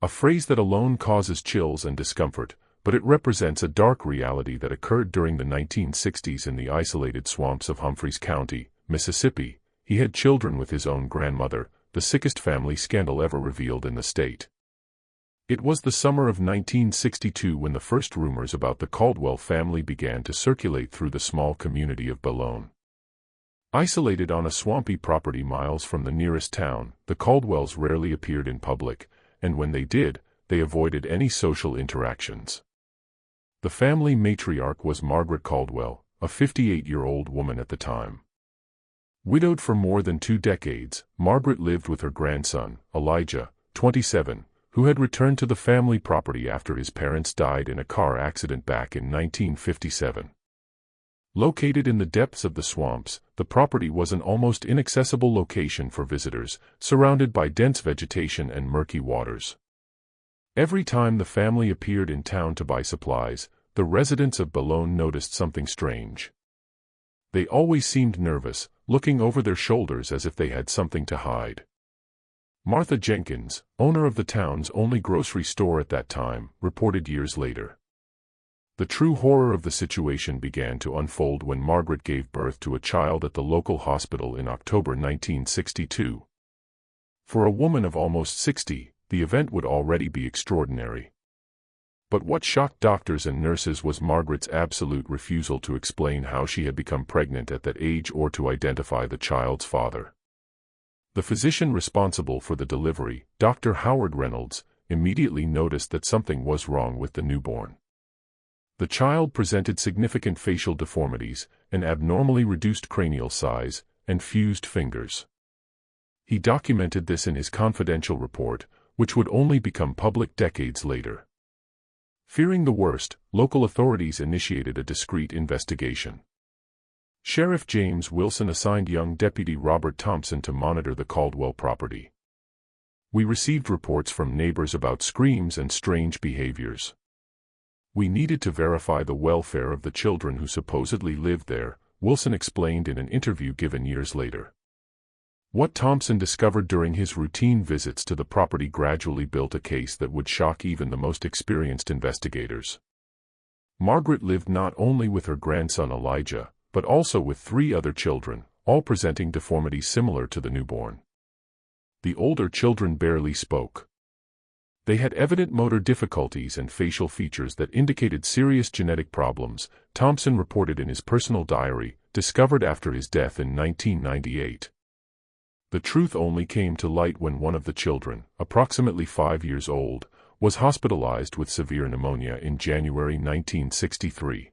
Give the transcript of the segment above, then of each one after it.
A phrase that alone causes chills and discomfort, but it represents a dark reality that occurred during the 1960s in the isolated swamps of Humphreys County, Mississippi. He had children with his own grandmother, the sickest family scandal ever revealed in the state. It was the summer of 1962 when the first rumors about the Caldwell family began to circulate through the small community of Boulogne. Isolated on a swampy property miles from the nearest town, the Caldwells rarely appeared in public, and when they did, they avoided any social interactions. The family matriarch was Margaret Caldwell, a 58-year-old woman at the time. Widowed for more than 2 decades, Margaret lived with her grandson, Elijah, 27, who had returned to the family property after his parents died in a car accident back in 1957. Located in the depths of the swamps, the property was an almost inaccessible location for visitors, surrounded by dense vegetation and murky waters. Every time the family appeared in town to buy supplies, the residents of Boulogne noticed something strange. They always seemed nervous, looking over their shoulders as if they had something to hide. Martha Jenkins, owner of the town's only grocery store at that time, reported years later. The true horror of the situation began to unfold when Margaret gave birth to a child at the local hospital in October 1962. For a woman of almost 60, the event would already be extraordinary. But what shocked doctors and nurses was Margaret's absolute refusal to explain how she had become pregnant at that age or to identify the child's father. The physician responsible for the delivery, Dr. Howard Reynolds, immediately noticed that something was wrong with the newborn. The child presented significant facial deformities, an abnormally reduced cranial size, and fused fingers. He documented this in his confidential report, which would only become public decades later. Fearing the worst, local authorities initiated a discreet investigation. Sheriff James Wilson assigned young Deputy Robert Thompson to monitor the Caldwell property. We received reports from neighbors about screams and strange behaviors. We needed to verify the welfare of the children who supposedly lived there, Wilson explained in an interview given years later. What Thompson discovered during his routine visits to the property gradually built a case that would shock even the most experienced investigators. Margaret lived not only with her grandson Elijah, but also with 3 other children, all presenting deformities similar to the newborn. The older children barely spoke. They had evident motor difficulties and facial features that indicated serious genetic problems, Thompson reported in his personal diary, discovered after his death in 1998. The truth only came to light when one of the children, approximately 5 years old, was hospitalized with severe pneumonia in January 1963.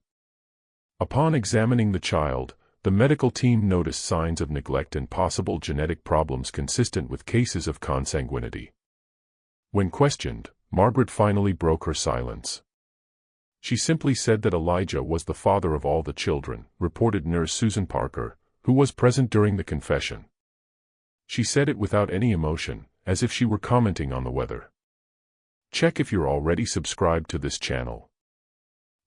Upon examining the child, the medical team noticed signs of neglect and possible genetic problems consistent with cases of consanguinity. When questioned, Margaret finally broke her silence. She simply said that Elijah was the father of all the children, reported nurse Susan Parker, who was present during the confession. She said it without any emotion, as if she were commenting on the weather. Check if you're already subscribed to this channel.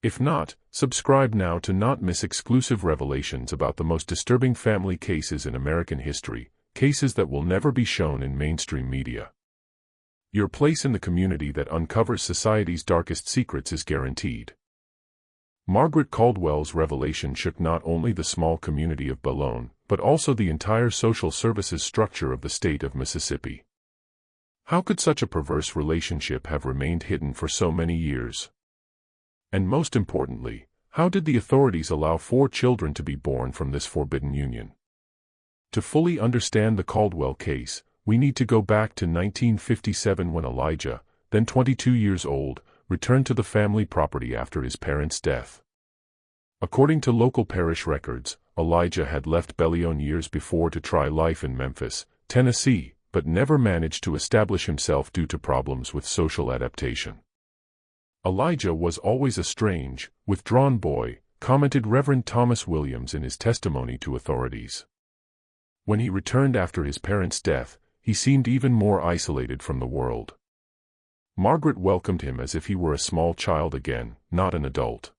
If not, subscribe now to not miss exclusive revelations about the most disturbing family cases in American history, cases that will never be shown in mainstream media. Your place in the community that uncovers society's darkest secrets is guaranteed. Margaret Caldwell's revelation shook not only the small community of Boulogne, but also the entire social services structure of the state of Mississippi. How could such a perverse relationship have remained hidden for so many years? And most importantly, how did the authorities allow 4 children to be born from this forbidden union? To fully understand the Caldwell case, we need to go back to 1957 when Elijah, then 22 years old, returned to the family property after his parents' death. According to local parish records, Elijah had left Boulogne years before to try life in Memphis, Tennessee, but never managed to establish himself due to problems with social adaptation. Elijah was always a strange, withdrawn boy, commented Reverend Thomas Williams in his testimony to authorities. When he returned after his parents' death, he seemed even more isolated from the world. Margaret welcomed him as if he were a small child again, not an adult.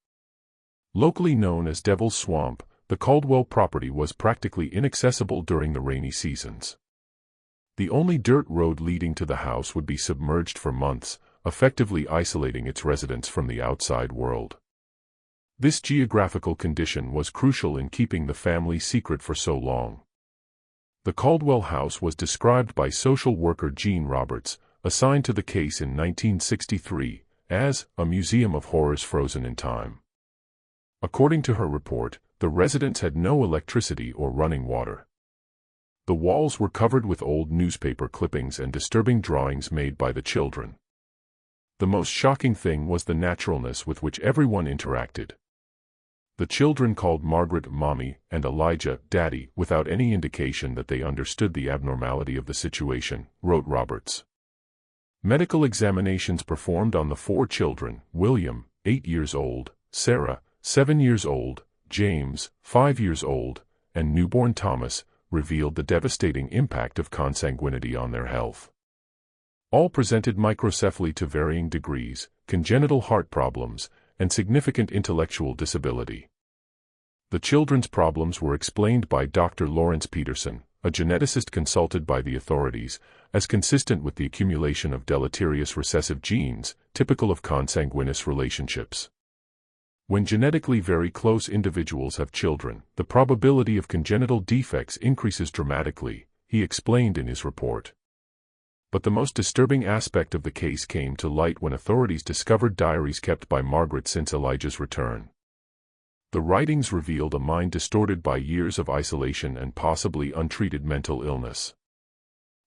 Locally known as Devil's Swamp, the Caldwell property was practically inaccessible during the rainy seasons. The only dirt road leading to the house would be submerged for months, effectively isolating its residents from the outside world. This geographical condition was crucial in keeping the family secret for so long. The Caldwell house was described by social worker Jean Roberts, assigned to the case in 1963, as a museum of horrors frozen in time. According to her report, the residents had no electricity or running water. The walls were covered with old newspaper clippings and disturbing drawings made by the children. The most shocking thing was the naturalness with which everyone interacted. The children called Margaret Mommy and Elijah Daddy without any indication that they understood the abnormality of the situation, wrote Roberts. Medical examinations performed on the 4 children, William, 8 years old, Sarah, 7 years old, James, 5 years old, and newborn Thomas, revealed the devastating impact of consanguinity on their health. All presented microcephaly to varying degrees, congenital heart problems, and significant intellectual disability. The children's problems were explained by Dr. Lawrence Peterson, a geneticist consulted by the authorities, as consistent with the accumulation of deleterious recessive genes, typical of consanguineous relationships. When genetically very close individuals have children, the probability of congenital defects increases dramatically, he explained in his report. But the most disturbing aspect of the case came to light when authorities discovered diaries kept by Margaret since Elijah's return. The writings revealed a mind distorted by years of isolation and possibly untreated mental illness.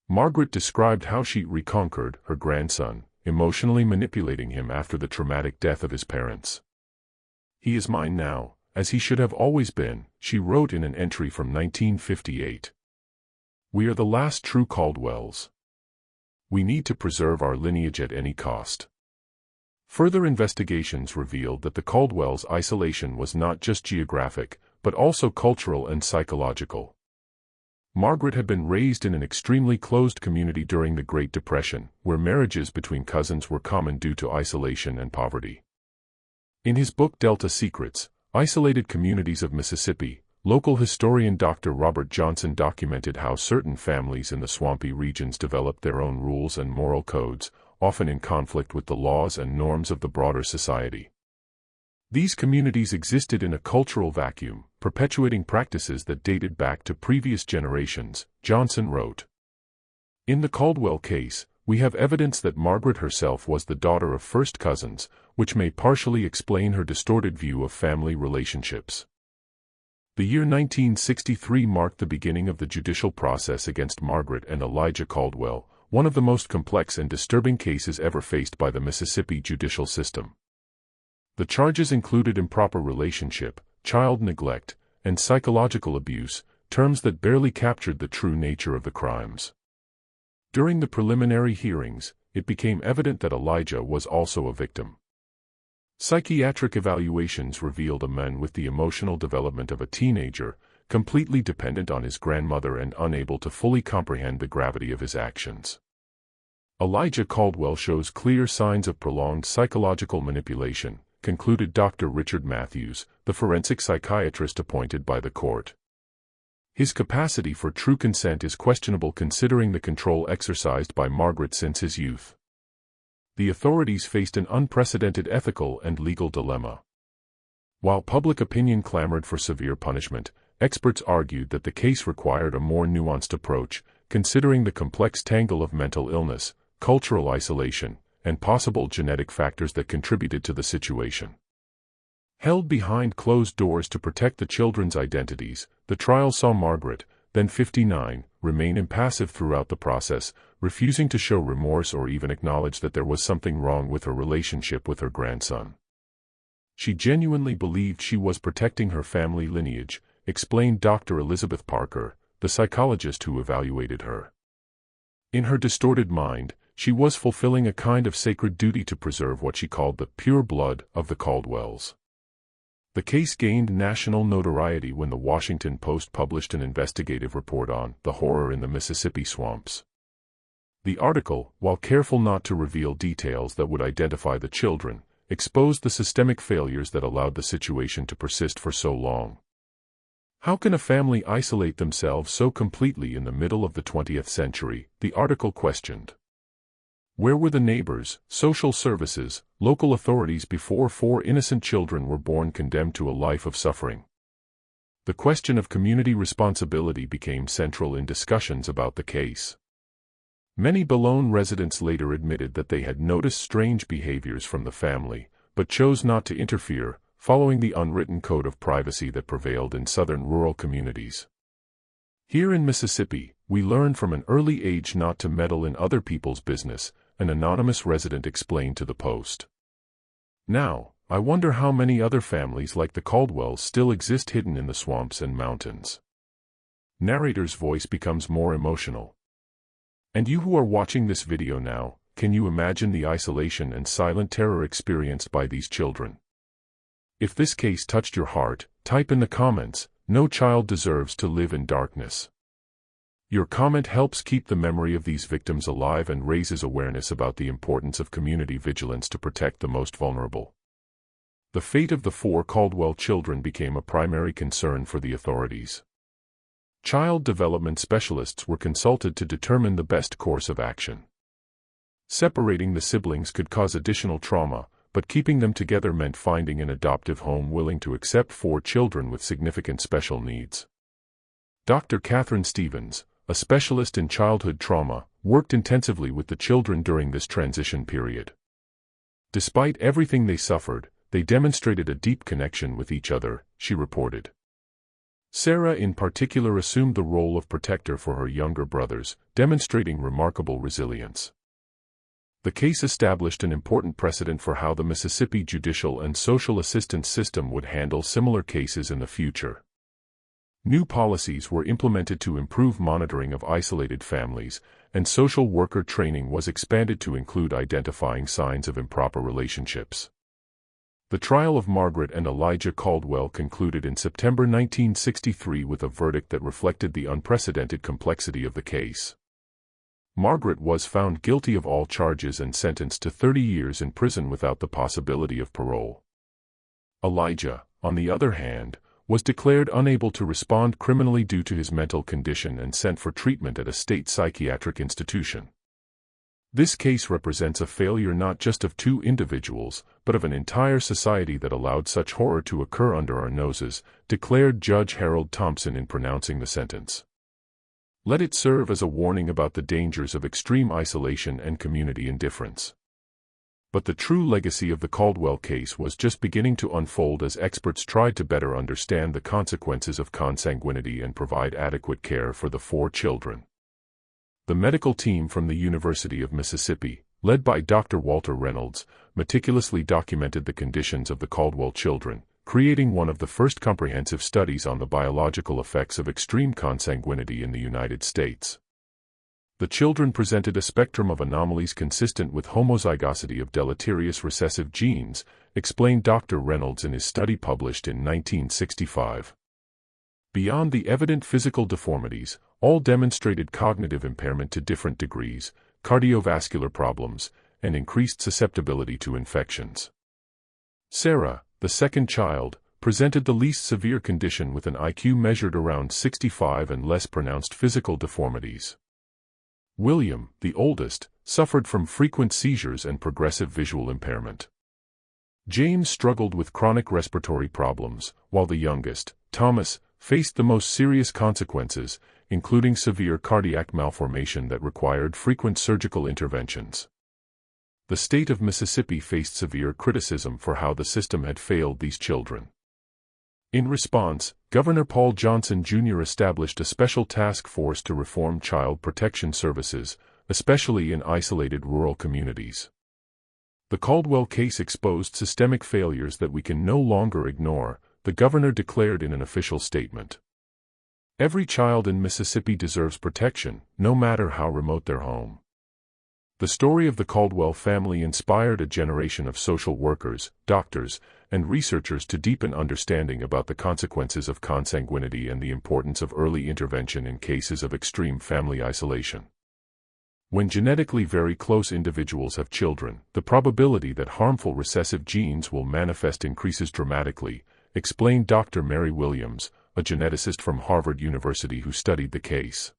Margaret described how she reconquered her grandson, emotionally manipulating him after the traumatic death of his parents. "He is mine now, as he should have always been," she wrote in an entry from 1958. "We are the last true Caldwells. We need to preserve our lineage at any cost." Further investigations revealed that the Caldwells' isolation was not just geographic, but also cultural and psychological. Margaret had been raised in an extremely closed community during the Great Depression, where marriages between cousins were common due to isolation and poverty. In his book Delta Secrets, Isolated Communities of Mississippi, local historian Dr. Robert Johnson documented how certain families in the swampy regions developed their own rules and moral codes, often in conflict with the laws and norms of the broader society. These communities existed in a cultural vacuum, perpetuating practices that dated back to previous generations, Johnson wrote. In the Caldwell case, we have evidence that Margaret herself was the daughter of first cousins, which may partially explain her distorted view of family relationships. The year 1963 marked the beginning of the judicial process against Margaret and Elijah Caldwell, one of the most complex and disturbing cases ever faced by the Mississippi judicial system. The charges included improper relationship, child neglect, and psychological abuse, terms that barely captured the true nature of the crimes. During the preliminary hearings, it became evident that Elijah was also a victim. Psychiatric evaluations revealed a man with the emotional development of a teenager, completely dependent on his grandmother and unable to fully comprehend the gravity of his actions. Elijah Caldwell shows clear signs of prolonged psychological manipulation, concluded Dr. Richard Matthews, the forensic psychiatrist appointed by the court. His capacity for true consent is questionable considering the control exercised by Margaret since his youth. The authorities faced an unprecedented ethical and legal dilemma. While public opinion clamored for severe punishment, experts argued that the case required a more nuanced approach, considering the complex tangle of mental illness, cultural isolation, and possible genetic factors that contributed to the situation. Held behind closed doors to protect the children's identities, the trial saw Margaret, then 59, remain impassive throughout the process, refusing to show remorse or even acknowledge that there was something wrong with her relationship with her grandson. She genuinely believed she was protecting her family lineage, explained Dr. Elizabeth Parker, the psychologist who evaluated her. In her distorted mind, she was fulfilling a kind of sacred duty to preserve what she called the pure blood of the Caldwells. The case gained national notoriety when the Washington Post published an investigative report on the horror in the Mississippi swamps. The article, while careful not to reveal details that would identify the children, exposed the systemic failures that allowed the situation to persist for so long. How can a family isolate themselves so completely in the middle of the 20th century? The article questioned. Where were the neighbors, social services, local authorities before 4 innocent children were born condemned to a life of suffering? The question of community responsibility became central in discussions about the case. Many Boulogne residents later admitted that they had noticed strange behaviors from the family, but chose not to interfere, following the unwritten code of privacy that prevailed in southern rural communities. Here in Mississippi, we learned from an early age not to meddle in other people's business, an anonymous resident explained to the Post. Now, I wonder how many other families like the Caldwells still exist hidden in the swamps and mountains. Narrator's voice becomes more emotional. And you who are watching this video now, can you imagine the isolation and silent terror experienced by these children? If this case touched your heart, type in the comments, "No child deserves to live in darkness." Your comment helps keep the memory of these victims alive and raises awareness about the importance of community vigilance to protect the most vulnerable. The fate of the 4 Caldwell children became a primary concern for the authorities. Child development specialists were consulted to determine the best course of action. Separating the siblings could cause additional trauma, but keeping them together meant finding an adoptive home willing to accept 4 children with significant special needs. Dr. Catherine Stevens, a specialist in childhood trauma, worked intensively with the children during this transition period. Despite everything they suffered, they demonstrated a deep connection with each other, she reported. Sarah in particular assumed the role of protector for her younger brothers, demonstrating remarkable resilience. The case established an important precedent for how the Mississippi judicial and social assistance system would handle similar cases in the future. New policies were implemented to improve monitoring of isolated families, and social worker training was expanded to include identifying signs of improper relationships. The trial of Margaret and Elijah Caldwell concluded in September 1963 with a verdict that reflected the unprecedented complexity of the case. Margaret was found guilty of all charges and sentenced to 30 years in prison without the possibility of parole. Elijah, on the other hand, was declared unable to respond criminally due to his mental condition and sent for treatment at a state psychiatric institution. This case represents a failure not just of 2 individuals, but of an entire society that allowed such horror to occur under our noses, declared Judge Harold Thompson in pronouncing the sentence. Let it serve as a warning about the dangers of extreme isolation and community indifference. But the true legacy of the Caldwell case was just beginning to unfold as experts tried to better understand the consequences of consanguinity and provide adequate care for the 4 children. The medical team from the University of Mississippi, led by Dr. Walter Reynolds, meticulously documented the conditions of the Caldwell children, creating one of the first comprehensive studies on the biological effects of extreme consanguinity in the United States. The children presented a spectrum of anomalies consistent with homozygosity of deleterious recessive genes, explained Dr. Reynolds in his study published in 1965. Beyond the evident physical deformities, all demonstrated cognitive impairment to different degrees, cardiovascular problems, and increased susceptibility to infections. Sarah, the second child, presented the least severe condition with an IQ measured around 65 and less pronounced physical deformities. William, the oldest, suffered from frequent seizures and progressive visual impairment. James struggled with chronic respiratory problems, while the youngest, Thomas, faced the most serious consequences, including severe cardiac malformation that required frequent surgical interventions. The state of Mississippi faced severe criticism for how the system had failed these children. In response, Governor Paul Johnson Jr. established a special task force to reform child protection services, especially in isolated rural communities. The Caldwell case exposed systemic failures that we can no longer ignore, the governor declared in an official statement. Every child in Mississippi deserves protection, no matter how remote their home. The story of the Caldwell family inspired a generation of social workers, doctors, and researchers to deepen understanding about the consequences of consanguinity and the importance of early intervention in cases of extreme family isolation. When genetically very close individuals have children, the probability that harmful recessive genes will manifest increases dramatically, explained Dr. Mary Williams, a geneticist from Harvard University who studied the case.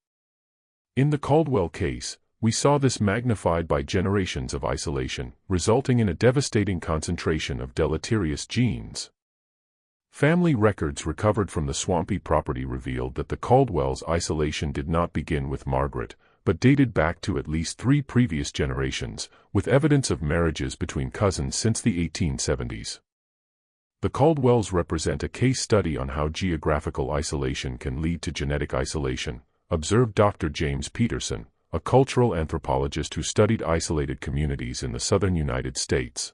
In the Caldwell case, we saw this magnified by generations of isolation, resulting in a devastating concentration of deleterious genes. Family records recovered from the swampy property revealed that the Caldwells' isolation did not begin with Margaret, but dated back to at least 3 previous generations, with evidence of marriages between cousins since the 1870s. The Caldwells represent a case study on how geographical isolation can lead to genetic isolation, observed Dr. James Peterson, a cultural anthropologist who studied isolated communities in the southern United States.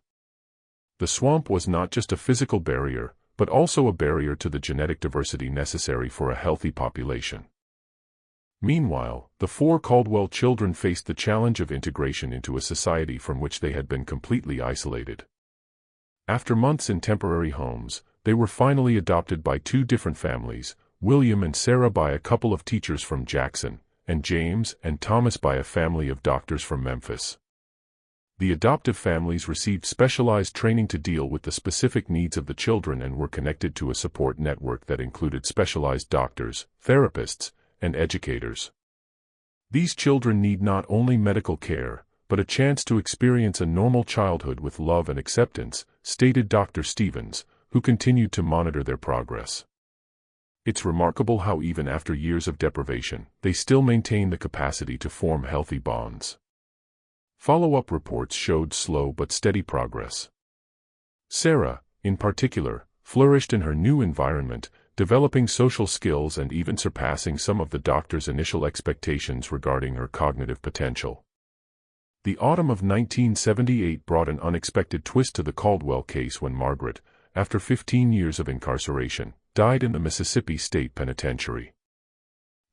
The swamp was not just a physical barrier, but also a barrier to the genetic diversity necessary for a healthy population. Meanwhile, the 4 Caldwell children faced the challenge of integration into a society from which they had been completely isolated. After months in temporary homes, they were finally adopted by 2 different families, William and Sarah by a couple of teachers from Jackson, and James and Thomas by a family of doctors from Memphis. The adoptive families received specialized training to deal with the specific needs of the children and were connected to a support network that included specialized doctors, therapists, and educators. These children need not only medical care, but a chance to experience a normal childhood with love and acceptance, stated Dr. Stevens, who continued to monitor their progress. It's remarkable how even after years of deprivation, they still maintain the capacity to form healthy bonds. Follow-up reports showed slow but steady progress. Sarah, in particular, flourished in her new environment, developing social skills and even surpassing some of the doctor's initial expectations regarding her cognitive potential. The autumn of 1978 brought an unexpected twist to the Caldwell case when Margaret, after 15 years of incarceration, died in the Mississippi State Penitentiary.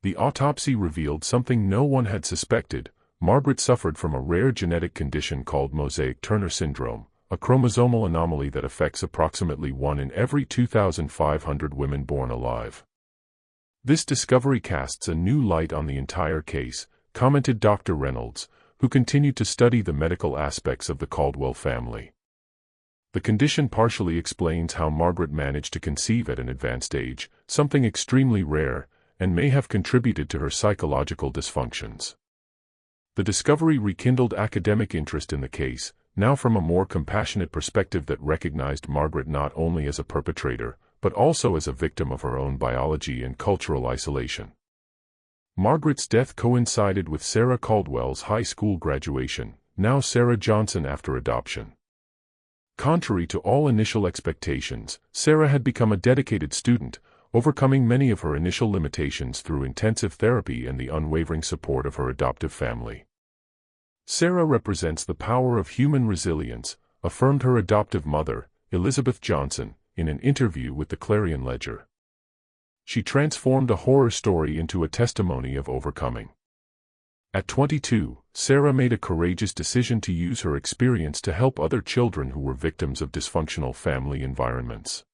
The autopsy revealed something no one had suspected. Margaret suffered from a rare genetic condition called mosaic Turner syndrome, a chromosomal anomaly that affects approximately 1 in every 2,500 women born alive. This discovery casts a new light on the entire case, commented Dr. Reynolds, who continued to study the medical aspects of the Caldwell family. The condition partially explains how Margaret managed to conceive at an advanced age, something extremely rare, and may have contributed to her psychological dysfunctions. The discovery rekindled academic interest in the case, now from a more compassionate perspective that recognized Margaret not only as a perpetrator, but also as a victim of her own biology and cultural isolation. Margaret's death coincided with Sarah Caldwell's high school graduation, now Sarah Johnson after adoption. Contrary to all initial expectations, Sarah had become a dedicated student, overcoming many of her initial limitations through intensive therapy and the unwavering support of her adoptive family. Sarah represents the power of human resilience, affirmed her adoptive mother, Elizabeth Johnson, in an interview with the Clarion Ledger. She transformed a horror story into a testimony of overcoming. At 22, Sarah made a courageous decision to use her experience to help other children who were victims of dysfunctional family environments.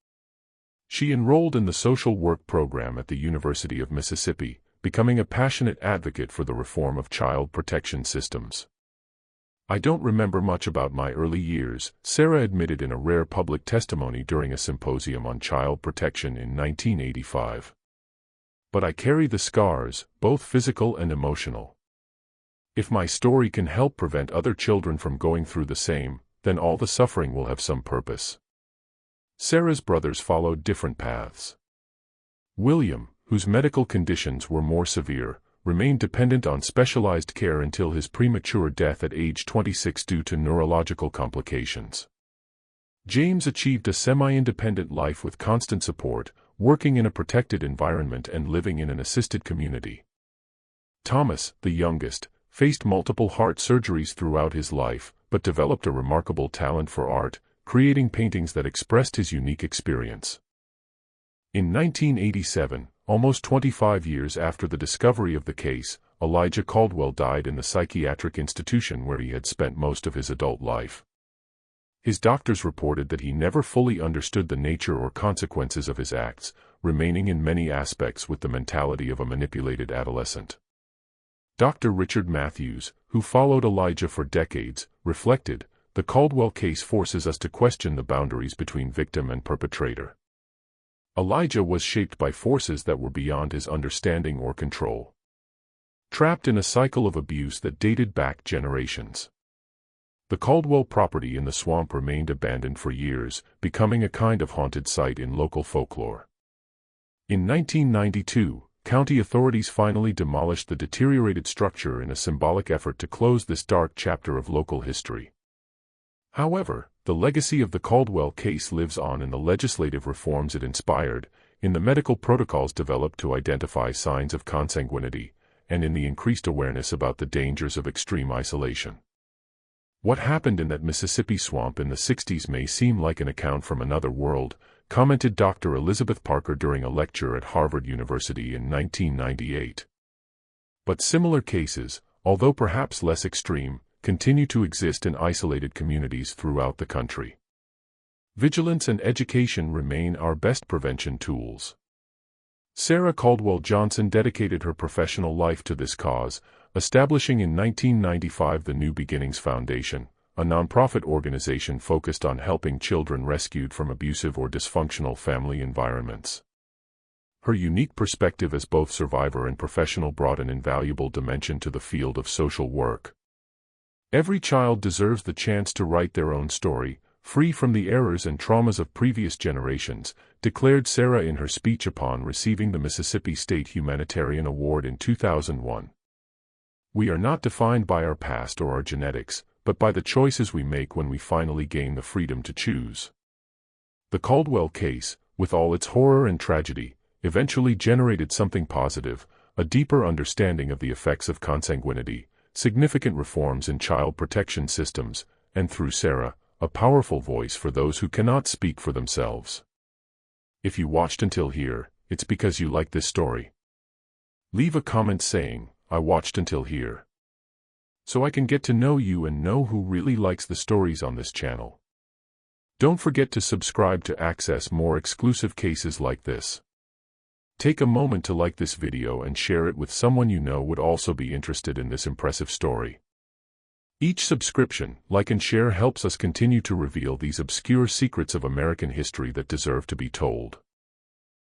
She enrolled in the social work program at the University of Mississippi, becoming a passionate advocate for the reform of child protection systems. "I don't remember much about my early years," Sarah admitted in a rare public testimony during a symposium on child protection in 1985. "But I carry the scars, both physical and emotional. If my story can help prevent other children from going through the same, then all the suffering will have some purpose." Sarah's brothers followed different paths. William, whose medical conditions were more severe, remained dependent on specialized care until his premature death at age 26 due to neurological complications. James achieved a semi-independent life with constant support, working in a protected environment and living in an assisted community. Thomas, the youngest, faced multiple heart surgeries throughout his life, but developed a remarkable talent for art, creating paintings that expressed his unique experience. In 1987, almost 25 years after the discovery of the case, Elijah Caldwell died in the psychiatric institution where he had spent most of his adult life. His doctors reported that he never fully understood the nature or consequences of his acts, remaining in many aspects with the mentality of a manipulated adolescent. Dr. Richard Matthews, who followed Elijah for decades, reflected, "The Caldwell case forces us to question the boundaries between victim and perpetrator. Elijah was shaped by forces that were beyond his understanding or control. Trapped in a cycle of abuse that dated back generations. The Caldwell property in the swamp remained abandoned for years, becoming a kind of haunted site in local folklore. In 1992, county authorities finally demolished the deteriorated structure in a symbolic effort to close this dark chapter of local history. However, the legacy of the Caldwell case lives on in the legislative reforms it inspired, in the medical protocols developed to identify signs of consanguinity, and in the increased awareness about the dangers of extreme isolation. What happened in that Mississippi swamp in the 60s may seem like an account from another world, commented Dr. Elizabeth Parker during a lecture at Harvard University in 1998. But similar cases, although perhaps less extreme, continue to exist in isolated communities throughout the country. Vigilance and education remain our best prevention tools. Sarah Caldwell Johnson dedicated her professional life to this cause, establishing in 1995 the New Beginnings Foundation, a nonprofit organization focused on helping children rescued from abusive or dysfunctional family environments. Her unique perspective as both survivor and professional brought an invaluable dimension to the field of social work. Every child deserves the chance to write their own story, free from the errors and traumas of previous generations, declared Sarah in her speech upon receiving the Mississippi State Humanitarian Award in 2001. We are not defined by our past or our genetics, but by the choices we make when we finally gain the freedom to choose. The Caldwell case, with all its horror and tragedy, eventually generated something positive, a deeper understanding of the effects of consanguinity, significant reforms in child protection systems, and through Sarah, a powerful voice for those who cannot speak for themselves. If you watched until here, it's because you like this story. Leave a comment saying, "I watched until here," so I can get to know you and know who really likes the stories on this channel. Don't forget to subscribe to access more exclusive cases like this. Take a moment to like this video and share it with someone you know would also be interested in this impressive story. Each subscription, like and share helps us continue to reveal these obscure secrets of American history that deserve to be told.